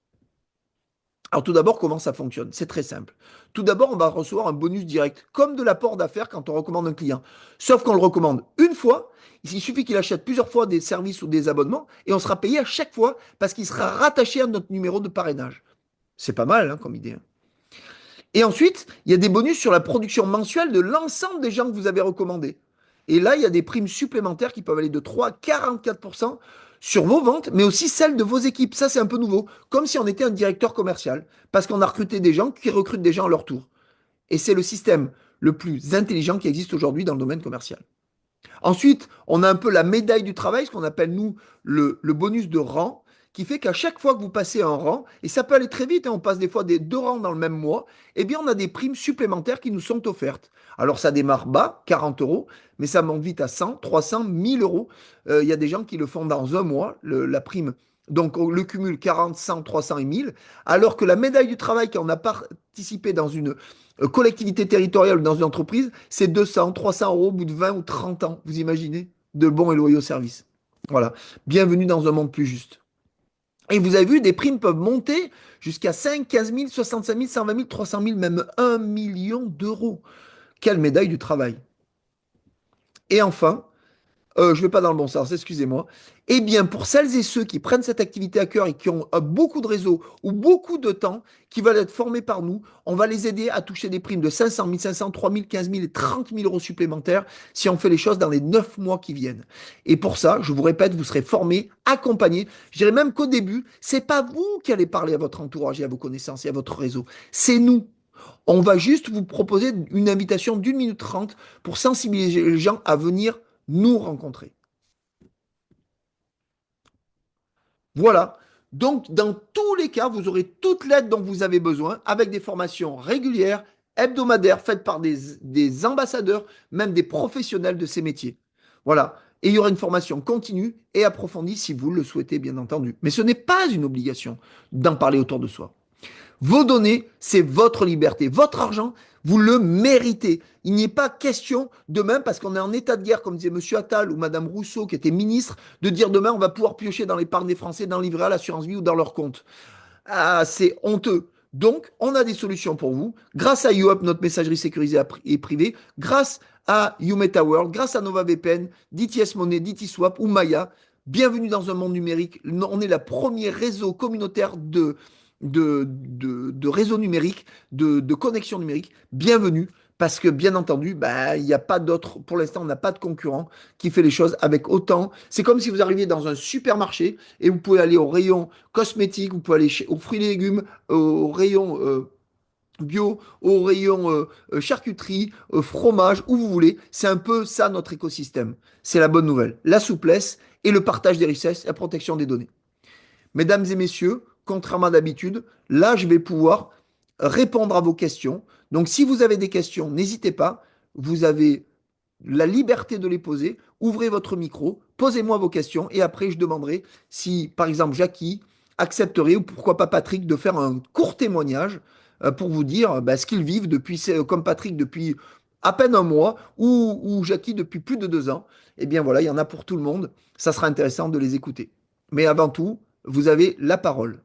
Alors tout d'abord, comment ça fonctionne? C'est très simple. Tout d'abord, on va recevoir un bonus direct, comme de l'apport d'affaires quand on recommande un client. Sauf qu'on le recommande une fois, il suffit qu'il achète plusieurs fois des services ou des abonnements, et on sera payé à chaque fois parce qu'il sera rattaché à notre numéro de parrainage. C'est pas mal hein, comme idée, hein. Et ensuite, il y a des bonus sur la production mensuelle de l'ensemble des gens que vous avez recommandés. Et là, il y a des primes supplémentaires qui peuvent aller de 3 à 44% sur vos ventes, mais aussi celles de vos équipes. Ça, c'est un peu nouveau. Comme si on était un directeur commercial, parce qu'on a recruté des gens qui recrutent des gens à leur tour. Et c'est le système le plus intelligent qui existe aujourd'hui dans le domaine commercial. Ensuite, on a un peu la médaille du travail, ce qu'on appelle nous le bonus de rang, qui fait qu'à chaque fois que vous passez un rang, et ça peut aller très vite, hein, on passe des fois des 2 rangs dans le même mois, eh bien on a des primes supplémentaires qui nous sont offertes. Alors ça démarre bas, 40 euros, mais ça monte vite à 100, 300, 1000 euros. Il y a des gens qui le font dans un mois, la prime. Donc on le cumule 40, 100, 300 et 1000, alors que la médaille du travail, quand on a participé dans une collectivité territoriale ou dans une entreprise, c'est 200, 300 euros au bout de 20 ou 30 ans, vous imaginez, de bons et loyaux services. Voilà. Bienvenue dans un monde plus juste. Et vous avez vu, des primes peuvent monter jusqu'à 5, 15 000, 65 000, 120 000, 300 000, même 1 million d'euros. Quelle médaille du travail. Et enfin, je ne vais pas dans le bon sens, excusez-moi. Eh bien, pour celles et ceux qui prennent cette activité à cœur et qui ont beaucoup de réseaux ou beaucoup de temps, qui veulent être formés par nous, on va les aider à toucher des primes de 500, 1500, 3000, 15 000 et 30 000 euros supplémentaires si on fait les choses dans les 9 mois qui viennent. Et pour ça, je vous répète, vous serez formés, accompagnés. Je dirais même qu'au début, c'est pas vous qui allez parler à votre entourage et à vos connaissances et à votre réseau. C'est nous. On va juste vous proposer une invitation d'1 minute 30 pour sensibiliser les gens à venir nous rencontrer. Voilà. Donc, dans tous les cas, vous aurez toute l'aide dont vous avez besoin avec des formations régulières, hebdomadaires, faites par des ambassadeurs, même des professionnels de ces métiers. Voilà. Et il y aura une formation continue et approfondie si vous le souhaitez, bien entendu. Mais ce n'est pas une obligation d'en parler autour de soi. Vos données, c'est votre liberté. Votre argent, vous le méritez. Il n'y est pas question demain, parce qu'on est en état de guerre, comme disait M. Attal ou Mme Rousseau, qui était ministre, de dire demain, on va pouvoir piocher dans l'épargne des Français, dans le livret A, l'assurance vie ou dans leur compte. Ah, c'est honteux. Donc, on a des solutions pour vous. Grâce à YouUp, notre messagerie sécurisée et privée, grâce à YouMetaWorld, grâce à NovaVPN, DTS Money, DTSwap ou Maya. Bienvenue dans un monde numérique. On est le premier réseau communautaire de réseau numérique, de connexion numérique. Bienvenue, parce que bien entendu, bah, il n'y a pas d'autre, pour l'instant, on n'a pas de concurrent qui fait les choses avec autant. C'est comme si vous arriviez dans un supermarché et vous pouvez aller au rayon cosmétique, vous pouvez aller aux fruits et légumes, au rayon bio, au rayon charcuterie, fromage, où vous voulez. C'est un peu ça notre écosystème. C'est la bonne nouvelle. La souplesse et le partage des richesses, la protection des données. Mesdames et messieurs, contrairement à d'habitude, là, je vais pouvoir répondre à vos questions. Donc, si vous avez des questions, n'hésitez pas. Vous avez la liberté de les poser. Ouvrez votre micro, posez-moi vos questions et après, je demanderai si, par exemple, Jackie accepterait ou pourquoi pas Patrick de faire un court témoignage pour vous dire bah, ce qu'ils vivent depuis, comme Patrick depuis à peine un mois ou Jackie depuis plus de 2 ans. Eh bien voilà, il y en a pour tout le monde. Ça sera intéressant de les écouter. Mais avant tout, vous avez la parole.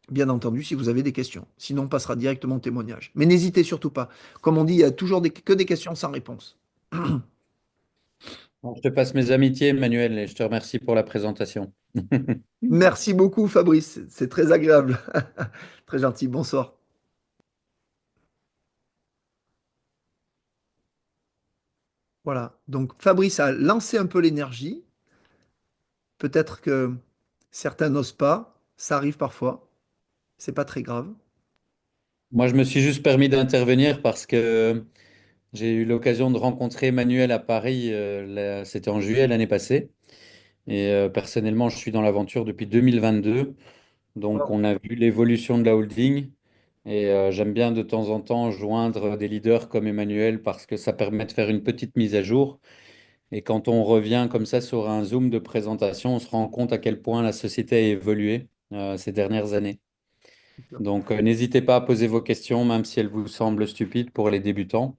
bien entendu, si vous avez des questions. Sinon, on passera directement au témoignage. Mais n'hésitez surtout pas. Comme on dit, il y a toujours que des questions sans réponse. Bon, je te passe mes amitiés, Emmanuel, et je te remercie pour la présentation. Merci beaucoup, Fabrice. C'est très agréable. Très gentil. Bonsoir. Voilà. Donc, Fabrice a lancé un peu l'énergie. Peut-être que certains n'osent pas. Ça arrive parfois. C'est pas très grave. Moi, je me suis juste permis d'intervenir parce que j'ai eu l'occasion de rencontrer Emmanuel à Paris, c'était en juillet l'année passée. Et personnellement, je suis dans l'aventure depuis 2022. Donc, Wow. on a vu l'évolution de la holding. Et j'aime bien de temps en temps joindre des leaders comme Emmanuel parce que ça permet de faire une petite mise à jour. Et quand on revient comme ça sur un zoom de présentation, on se rend compte à quel point la société a évolué ces dernières années. Donc, n'hésitez pas à poser vos questions, même si elles vous semblent stupides pour les débutants,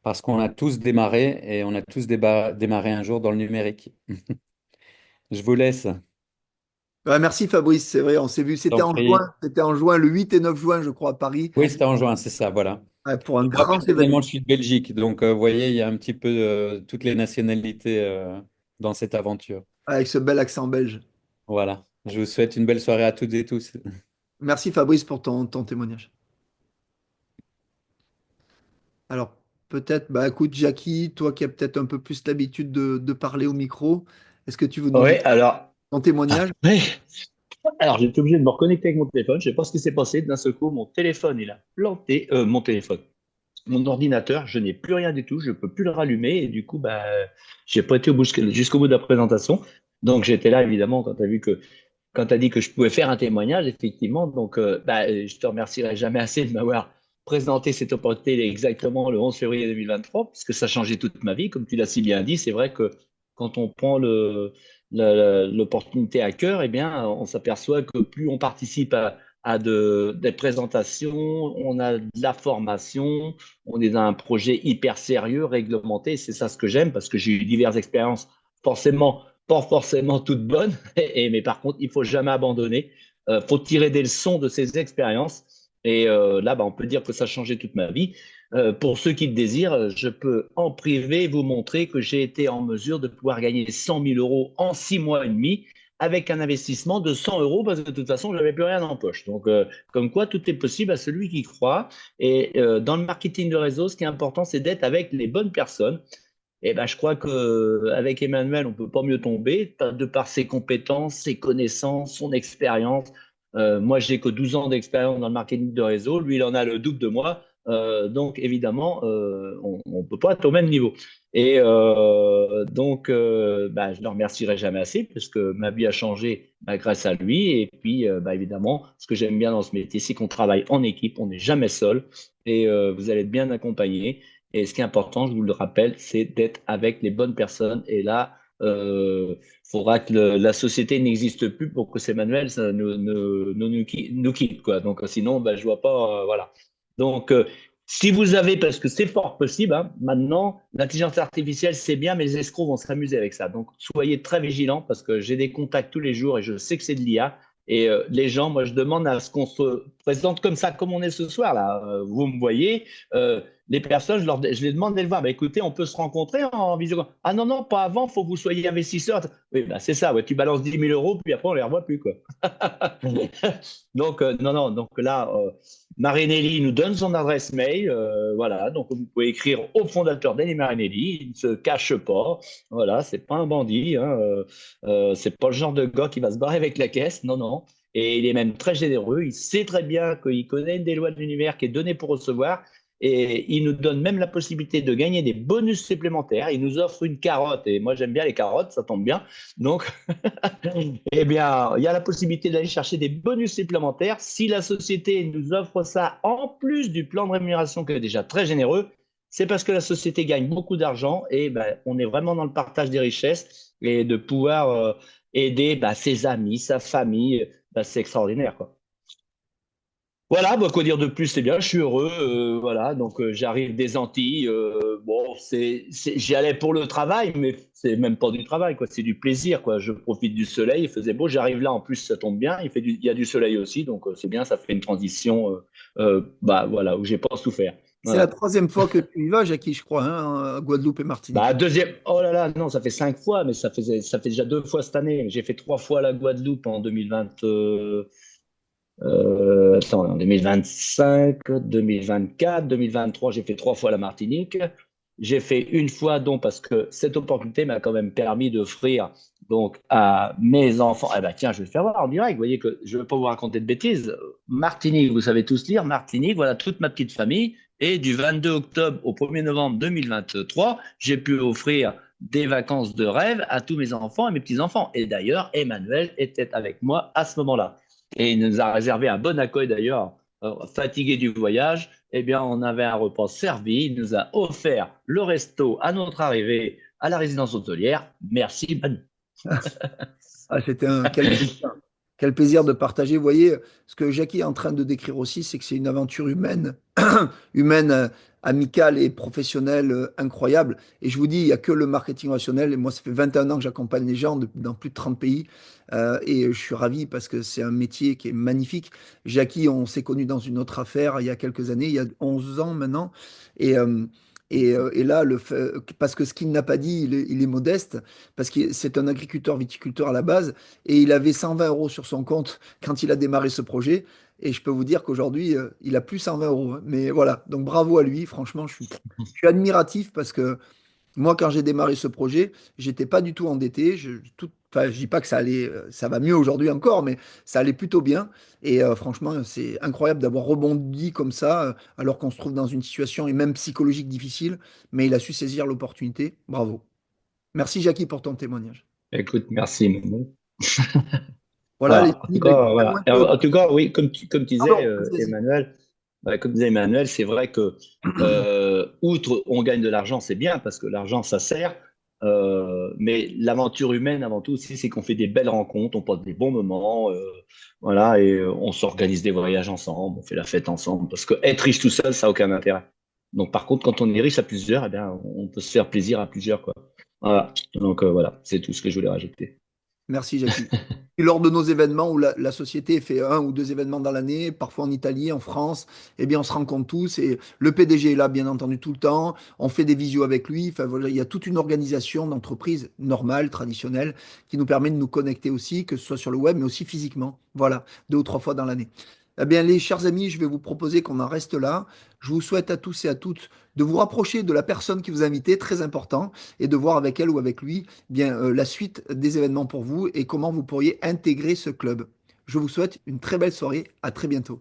parce qu'on a tous démarré et on a tous démarré un jour dans le numérique. Je vous laisse. Ouais, merci, Fabrice. C'est vrai, on s'est vu. T'en prie. C'était en juin, le 8 et 9 juin, je crois, à Paris, Oui, c'était en juin, c'est ça, voilà. ouais, pour un Et moi, grand personnellement, événement je suis de Belgique, donc vous voyez, il y a un petit peu toutes les nationalités dans cette aventure. avec ce bel accent belge. Voilà. Je vous souhaite une belle soirée à toutes et tous. Merci, Fabrice, pour ton témoignage. Alors, peut-être, bah, écoute, Jackie, toi qui as peut-être un peu plus l'habitude de parler au micro, est-ce que tu veux nous dire Ouais, alors, ton témoignage? ouais. Alors j'étais obligé de me reconnecter avec mon téléphone. Je sais pas ce qui s'est passé. D'un seul coup, mon téléphone, il a planté. Mon téléphone, mon ordinateur, je n'ai plus rien du tout. Je peux plus le rallumer. Et du coup, bah, j'ai pas été jusqu'au bout de la présentation. Donc j'étais là, évidemment, quand tu as dit que je pouvais faire un témoignage, effectivement. Donc, bah, je te remercierai jamais assez de m'avoir présenté cette opportunité exactement le 11 février 2023, puisque ça a changé toute ma vie. Comme tu l'as si bien dit, c'est vrai que quand on prend l'opportunité à cœur, eh bien, on s'aperçoit que plus on participe des présentations, on a de la formation, on est dans un projet hyper sérieux, réglementé. C'est ça ce que j'aime, parce que j'ai eu diverses expériences, forcément, pas forcément toutes bonnes, mais par contre, il faut jamais abandonner. Faut tirer des leçons de ces expériences. Et là, bah, on peut dire que ça a changé toute ma vie. Pour ceux qui le désirent, je peux en privé vous montrer que j'ai été en mesure de pouvoir gagner 100 000 € en 6 mois et demi avec un investissement de 100 euros parce que de toute façon, je n'avais plus rien en poche. Donc, comme quoi, tout est possible à celui qui croit. Et dans le marketing de réseau, ce qui est important, c'est d'être avec les bonnes personnes. Et ben, je crois qu'avec Emmanuel, on peut pas mieux tomber, de par ses compétences, ses connaissances, son expérience. Moi, j'ai que 12 ans d'expérience dans le marketing de réseau. Lui, il en a le double de moi. Donc, évidemment, on ne peut pas être au même niveau. Et donc, bah, je ne le remercierai jamais assez parce que ma vie a changé bah, grâce à lui. Et puis, bah, évidemment, ce que j'aime bien dans ce métier, c'est qu'on travaille en équipe, on n'est jamais seul et vous allez être bien accompagné. Et ce qui est important, je vous le rappelle, c'est d'être avec les bonnes personnes. Et là, faudra que la société n'existe plus pour que ces manuels ça, nous quitte, quoi. Donc, sinon, ben, je vois pas, voilà. Donc, si vous avez, parce que c'est fort possible, hein, maintenant, l'intelligence artificielle, c'est bien, mais les escrocs vont s'amuser avec ça. Donc, soyez très vigilants parce que j'ai des contacts tous les jours et je sais que c'est de l'IA. Et les gens, moi, je demande à ce qu'on se présente comme ça, comme on est ce soir, là. Vous me voyez. Les personnes, je les demande de les voir. Bah, écoutez, on peut se rencontrer en visio. Ah non, non, pas avant, il faut que vous soyez investisseur. Oui, bah, c'est ça, ouais, tu balances 10 000 €, puis après, on ne les revoit plus, quoi. Donc, non, non, donc là, Marinelli nous donne son adresse mail. Voilà, donc vous pouvez écrire au fondateur Denis Marinelli. Il ne se cache pas. Voilà, c'est pas un bandit. Hein, c'est pas le genre de gars qui va se barrer avec la caisse. Non, non. Et il est même très généreux. Il sait très bien qu'il connaît une des lois de l'univers qui est donnée pour recevoir. Et il nous donne même la possibilité de gagner des bonus supplémentaires. Il nous offre une carotte. Et moi, j'aime bien les carottes, ça tombe bien. Donc, eh bien, il y a la possibilité d'aller chercher des bonus supplémentaires. Si la société nous offre ça en plus du plan de rémunération qui est déjà très généreux, c'est parce que la société gagne beaucoup d'argent et ben, on est vraiment dans le partage des richesses et de pouvoir aider ben, ses amis, sa famille, ben, c'est extraordinaire, quoi. Voilà, bah, quoi dire de plus, c'est bien, je suis heureux. Voilà, donc j'arrive des Antilles. Bon, j'y allais pour le travail, mais c'est même pas du travail, quoi. C'est du plaisir, quoi. Je profite du soleil, il faisait beau. J'arrive là, en plus, ça tombe bien. Il y a du soleil aussi, donc c'est bien. Ça fait une transition, bah voilà, où j'ai pas souffert. C'est la Voilà. troisième fois que tu y vas, Jackie, je crois, hein, à Guadeloupe et Martinique. Bah deuxième. Oh là là, non, ça fait 5 fois, mais ça fait déjà 2 fois cette année. J'ai fait 3 fois la Guadeloupe en 2020. Attends, en 2025, 2024, 2023, j'ai fait 3 fois la Martinique. J'ai fait une fois, donc, parce que cette opportunité m'a quand même permis d'offrir donc à mes enfants. Eh ben tiens, je vais le faire voir en direct. Vous voyez que je ne veux pas vous raconter de bêtises. Martinique, vous savez tous lire. Martinique, voilà toute ma petite famille. Et du 22 octobre au 1er novembre 2023, j'ai pu offrir des vacances de rêve à tous mes enfants et mes petits-enfants. Et d'ailleurs, Emmanuel était avec moi à ce moment-là. Et il nous a réservé un bon accueil d'ailleurs. Fatigué du voyage, eh bien, on avait un repas servi. Il nous a offert le resto à notre arrivée à la résidence hôtelière. Merci, Manu. Ah, c'était quel plaisir de partager. Vous voyez, ce que Jackie est en train de décrire aussi, c'est que c'est une aventure humaine, humaine, amicale et professionnelle incroyable. Et je vous dis, il n'y a que le marketing relationnel. Et moi, ça fait 21 ans que j'accompagne les gens dans plus de 30 pays. Et je suis ravi parce que c'est un métier qui est magnifique. Jackie, on s'est connus dans une autre affaire il y a quelques années, il y a 11 ans maintenant. Et, et là, parce que ce qu'il n'a pas dit, il est modeste, parce que c'est un agriculteur viticulteur à la base, et il avait 120 euros sur son compte quand il a démarré ce projet. Et je peux vous dire qu'aujourd'hui, il a plus 120 euros, hein. Mais voilà, donc bravo à lui. Franchement, je suis admiratif parce que moi, quand j'ai démarré ce projet, j'étais pas du tout endetté. Enfin, je dis pas que ça allait, ça va mieux aujourd'hui encore, mais ça allait plutôt bien. Et franchement, c'est incroyable d'avoir rebondi comme ça, alors qu'on se trouve dans une situation et même psychologique difficile. Mais il a su saisir l'opportunité. Bravo. Merci, Jackie, pour ton témoignage. Écoute, merci, Manu. Voilà, les Voilà. En tout amis, ben, cas, à voilà. moins Et que- en tout cas, oui, comme disait Pardon, vas-y. Emmanuel, comme disait Emmanuel, c'est vrai que outre on gagne de l'argent, c'est bien parce que l'argent ça sert. Mais l'aventure humaine avant tout aussi, c'est qu'on fait des belles rencontres, on passe des bons moments, voilà, et on s'organise des voyages ensemble, on fait la fête ensemble. Parce que être riche tout seul, ça n'a aucun intérêt. Donc par contre, quand on est riche à plusieurs, eh bien, on peut se faire plaisir à plusieurs, quoi. Voilà. Donc voilà, c'est tout ce que je voulais rajouter. Merci, Jackie. Et lors de nos événements où la société fait un ou deux événements dans l'année, parfois en Italie, en France, eh bien, on se rencontre tous et le PDG est là, bien entendu, tout le temps. On fait des visios avec lui. Enfin, voilà, il y a toute une organisation d'entreprise normale, traditionnelle, qui nous permet de nous connecter aussi, que ce soit sur le web, mais aussi physiquement. Voilà, 2 ou 3 fois dans l'année. Eh bien, les chers amis, je vais vous proposer qu'on en reste là. Je vous souhaite à tous et à toutes de vous rapprocher de la personne qui vous a invité, très important, et de voir avec elle ou avec lui bien, la suite des événements pour vous et comment vous pourriez intégrer ce club. Je vous souhaite une très belle soirée. À très bientôt.